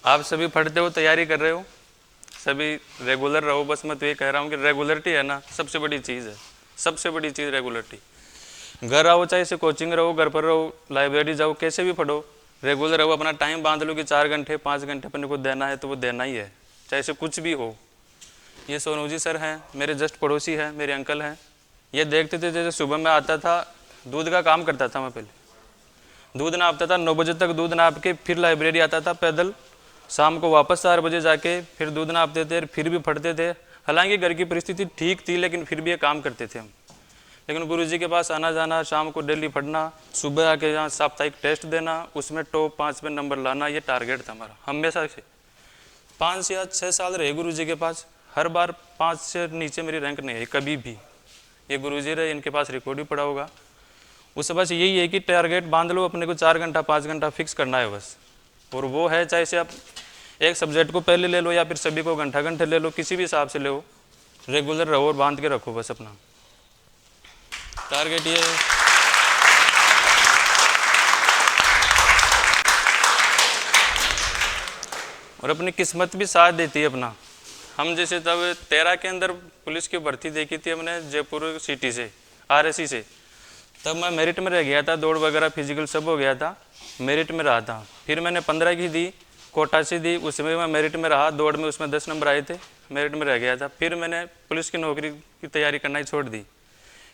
आप सभी पढ़ते हो, तैयारी कर रहे हो, सभी रेगुलर रहो। बस मैं तो ये कह रहा हूँ कि रेगुलरिटी है ना सबसे बड़ी चीज़ है, सबसे बड़ी चीज़ रेगुलरिटी। घर आओ, चाहे से कोचिंग रहो, घर पर रहो, लाइब्रेरी जाओ, कैसे भी पढ़ो, रेगुलर रहो। अपना टाइम बांध लो कि 4 घंटे 5 घंटे अपने को देना है तो वो देना ही है, चाहे से कुछ भी हो। ये सोनू जी सर हैं, मेरे जस्ट पड़ोसी हैं, मेरे अंकल हैं। ये देखते थे, जैसे सुबह में आता था, दूध का काम करता था मैं पहले, दूध नापता था, 9 बजे तक दूध नाप के फिर लाइब्रेरी आता था पैदल, शाम को वापस 4 बजे जाके फिर दूध नापते थे, फिर भी पढ़ते थे। हालांकि घर की परिस्थिति ठीक थी लेकिन फिर भी ये काम करते थे हम। लेकिन गुरुजी के पास आना जाना, शाम को डेली पढ़ना, सुबह आके यहाँ साप्ताहिक टेस्ट देना, उसमें टॉप 5 में नंबर लाना, ये टारगेट था हमारा हमेशा से। 5 या 6 साल रहे गुरुजी के पास, हर बार 5 से नीचे मेरी रैंक नहीं है कभी भी। ये गुरुजी रहे, इनके पास रिकॉर्ड भी पड़ा होगा। उससे बस यही है कि टारगेट बांध लो अपने को, 4 घंटा 5 घंटा फिक्स करना है बस। और वो है, चाहे से आप एक सब्जेक्ट को पहले ले लो या फिर सभी को घंटा घंटे ले लो, किसी भी हिसाब से ले लो, रेगुलर रहो और बांध के रखो बस अपना टारगेट। ये और अपनी किस्मत भी साथ देती है अपना। हम जैसे तब 13 के अंदर पुलिस की भर्ती देखी थी हमने जयपुर सिटी से, RSC से। तब मैं मेरिट में रह गया था, दौड़ वगैरह फिजिकल सब हो गया था, मेरिट में रहा था। फिर मैंने 15 की दी, कोटा से दी, उसमें मैं मेरिट में रहा, दौड़ में उसमें 10 नंबर आए थे, मेरिट में रह गया था। फिर मैंने पुलिस की नौकरी की तैयारी करना ही छोड़ दी।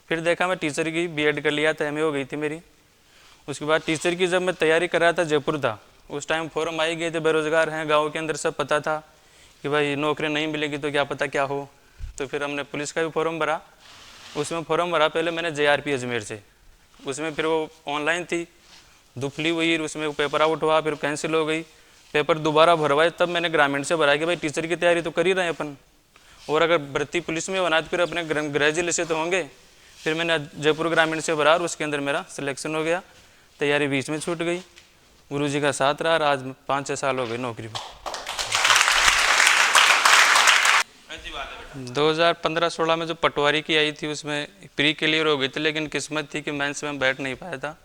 फिर देखा मैं टीचर की B.Ed कर लिया था, MA हो गई थी मेरी। उसके बाद टीचर की जब मैं तैयारी कर रहा था, जयपुर था उस टाइम, फॉर्म आई गए थे, बेरोजगार हैं गाँव के अंदर, सब पता था कि भाई नौकरी नहीं मिलेगी तो क्या पता क्या हो। तो फिर हमने पुलिस का भी फॉर्म भरा, उसमें फॉर्म भरा पहले मैंने JRP अजमेर से, उसमें फिर वो ऑनलाइन थी, दुफली हुई, उसमें पेपर आउट हुआ, फिर कैंसिल हो गई। पेपर दोबारा भरवाए, तब मैंने ग्रामीण से भरा कि भाई टीचर की तैयारी तो कर ही रहे हैं अपन, और अगर भर्ती पुलिस में बना तो फिर अपने ग्रेजुएट से तो होंगे। फिर मैंने जयपुर ग्रामीण से भरा और उसके अंदर मेरा सिलेक्शन हो गया। तैयारी बीच में छूट गई, गुरुजी का साथ रहा और आज 5-6 साल हो गए नौकरी पर। 2015-16 में जो पटवारी की आई थी उसमें प्री क्लियर हो गई थी, लेकिन किस्मत थी कि मेंस में बैठ नहीं पाया था।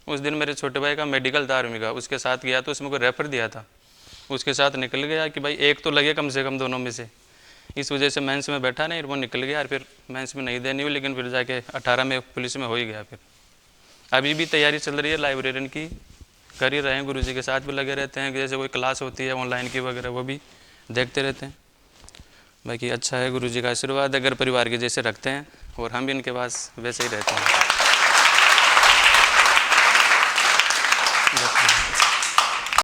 उस दिन मेरे छोटे भाई का मेडिकल था आर्मी का, उसके साथ गया तो उसमें को रेफर दिया था, उसके साथ निकल गया कि भाई एक तो लगे कम से कम दोनों में से। इस वजह से मेंस में बैठा नहीं, वो निकल गया और फिर मेंस में नहीं देनी हुई, लेकिन फिर जाके 18 में पुलिस में हो ही गया। फिर अभी भी तैयारी चल रही है, लाइब्रेरियन की कर ही रहे हैं, गुरुजी के साथ भी लगे रहते हैं, जैसे कोई क्लास होती है ऑनलाइन की वगैरह वो भी देखते रहते हैं। बाकी अच्छा है, गुरुजी का आशीर्वाद है, घर परिवार के जैसे रखते हैं और हम भी इनके पास वैसे ही रहते हैं।